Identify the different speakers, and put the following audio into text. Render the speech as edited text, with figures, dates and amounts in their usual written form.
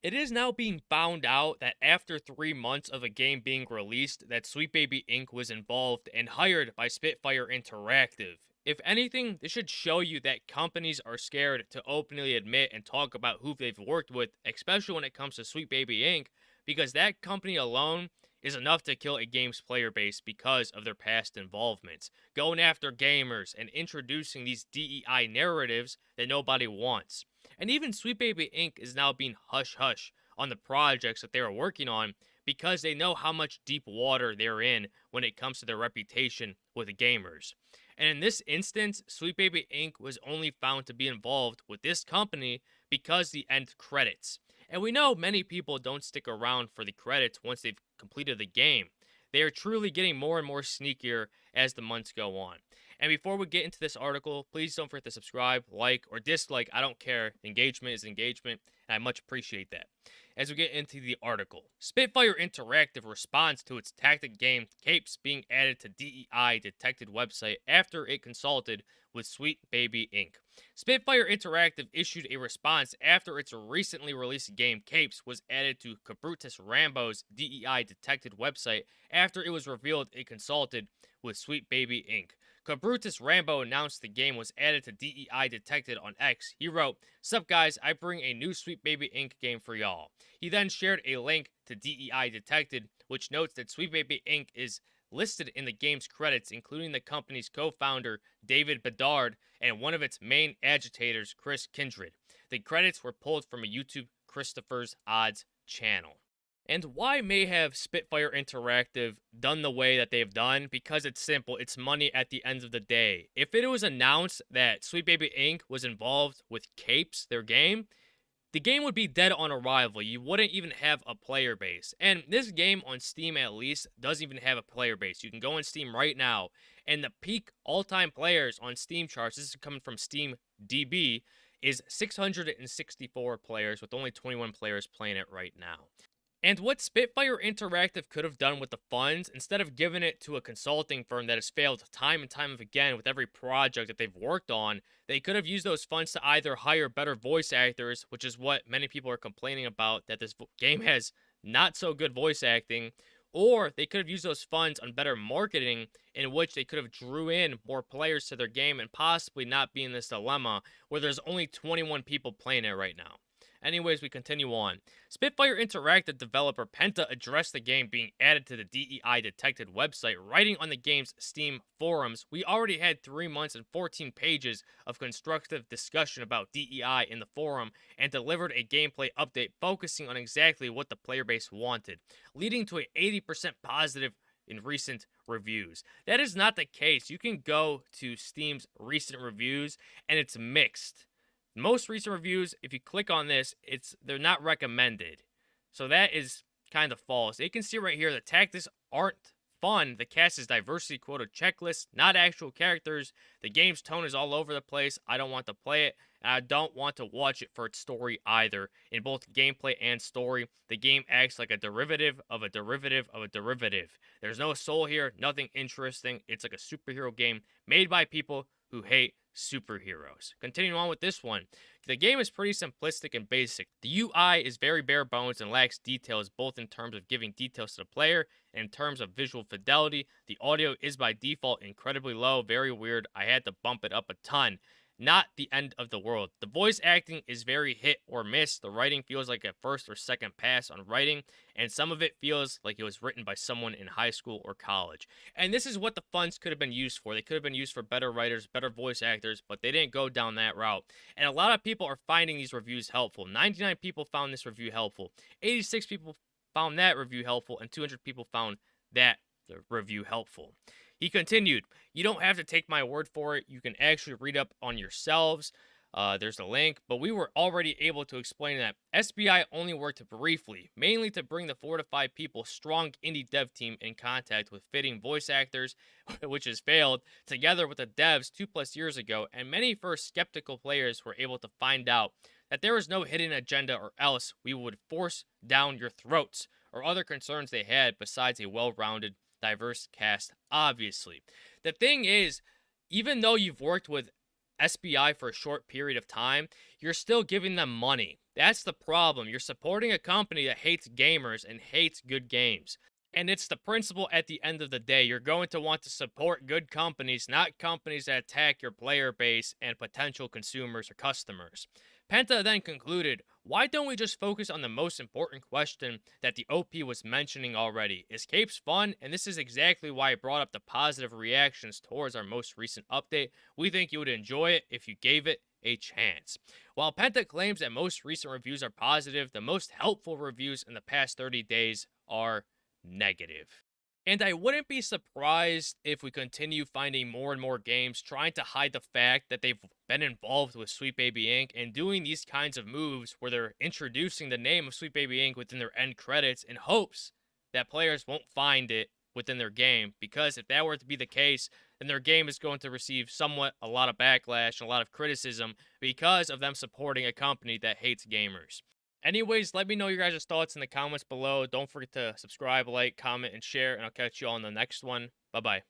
Speaker 1: It is now being found out that after 3 months of a game being released, that Sweet Baby Inc. was involved and hired by Spitfire Interactive. If anything, this should show you that companies are scared to openly admit and talk about who they've worked with, especially when it comes to Sweet Baby Inc., because that company alone is enough to kill a game's player base because of their past involvements, going after gamers and introducing these DEI narratives that nobody wants. And even Sweet Baby Inc. is now being hush hush on the projects that they are working on because they know how much deep water they're in when it comes to their reputation with the gamers. And in this instance, Sweet Baby Inc. was only found to be involved with this company because the end credits. And we know many people don't stick around for the credits once they've completed the game. They are truly getting more and more sneakier as the months go on. And before we get into this article, please don't forget to subscribe, like, or dislike. I don't care. Engagement is engagement, and I much appreciate that. As we get into the article, Spitfire Interactive responds to its tactic game Capes being added to DEI detected website after it consulted with Sweet Baby Inc. Spitfire Interactive issued a response after its recently released game Capes was added to Cabrutus Rambo's DEI detected website after it was revealed it consulted with Sweet Baby Inc. Cabrutus Rambo announced the game was added to DEI Detected on X. He wrote, "Sup guys, I bring a new Sweet Baby Inc. game for y'all." He then shared a link to DEI Detected, which notes that Sweet Baby Inc. is listed in the game's credits, including the company's co-founder, David Bedard, and one of its main agitators, Chris Kindred. The credits were pulled from a YouTube Christopher's Odds channel. And why may have Spitfire Interactive done the way that they've done? Because it's simple. It's money at the end of the day. If it was announced that Sweet Baby Inc. was involved with Capes, their game, the game would be dead on arrival. You wouldn't even have a player base. And this game on Steam at least doesn't even have a player base. You can go on Steam right now, and the peak all-time players on Steam charts, this is coming from Steam DB, is 664 players with only 21 players playing it right now. And what Spitfire Interactive could have done with the funds, instead of giving it to a consulting firm that has failed time and time again with every project that they've worked on, they could have used those funds to either hire better voice actors, which is what many people are complaining about, that this game has not so good voice acting, or they could have used those funds on better marketing, in which they could have drew in more players to their game and possibly not be in this dilemma where there's only 21 people playing it right now. Anyways, we continue on. Spitfire Interactive developer Penta addressed the game being added to the DEI Detected website, writing on the game's Steam forums, "We already had 3 months and 14 pages of constructive discussion about DEI in the forum and delivered a gameplay update focusing on exactly what the player base wanted, leading to an 80% positive in recent reviews." That is not the case. You can go to Steam's recent reviews and it's mixed. Most recent reviews, if you click on this, they're not recommended. So that is kind of false. You can see right here the tactics aren't fun. The cast is diversity quota checklist, not actual characters. The game's tone is all over the place. I don't want to play it, and I don't want to watch it for its story either. In both gameplay and story, the game acts like a derivative of a derivative of a derivative. There's no soul here, nothing interesting. It's like a superhero game made by people who hate superheroes. Continuing on with this one. The game is pretty simplistic and basic. The UI is very bare bones and lacks details, both in terms of giving details to the player and in terms of visual fidelity. The audio is by default incredibly low, very weird. I had to bump it up a ton. Not the end of the world. The voice acting is very hit or miss. The writing feels like a first or second pass on writing, and some of it feels like it was written by someone in high school or college. And this is what the funds could have been used for. They could have been used for better writers, better voice actors, but they didn't go down that route. And a lot of people are finding these reviews helpful. 99 people found this review helpful. 86 people found that review helpful, and 200 people found that review helpful. He continued, "You don't have to take my word for it. You can actually read up on yourselves. There's a link, but we were already able to explain that SBI only worked briefly, mainly to bring the 4 to 5 people strong indie dev team in contact with fitting voice actors, which has failed, together with the devs 2+ years ago, and many first skeptical players were able to find out that there was no hidden agenda or else we would force down your throats, or other concerns they had besides a well-rounded diverse cast, obviously." The thing is, even though you've worked with SBI for a short period of time, you're still giving them money. That's the problem. You're supporting a company that hates gamers and hates good games. And it's the principle at the end of the day. You're going to want to support good companies, not companies that attack your player base and potential consumers or customers. Penta then concluded, why don't we just focus on the most important question that the OP was mentioning already? Is Capes fun? And this is exactly why I brought up the positive reactions towards our most recent update. We think you would enjoy it if you gave it a chance. While Penta claims that most recent reviews are positive, the most helpful reviews in the past 30 days are negative. And I wouldn't be surprised if we continue finding more and more games trying to hide the fact that they've been involved with Sweet Baby Inc. and doing these kinds of moves where they're introducing the name of Sweet Baby Inc. within their end credits in hopes that players won't find it within their game. Because if that were to be the case, then their game is going to receive somewhat a lot of backlash and a lot of criticism because of them supporting a company that hates gamers. Anyways, let me know your guys' thoughts in the comments below. Don't forget to subscribe, like, comment, and share, and I'll catch you all in the next one. Bye bye.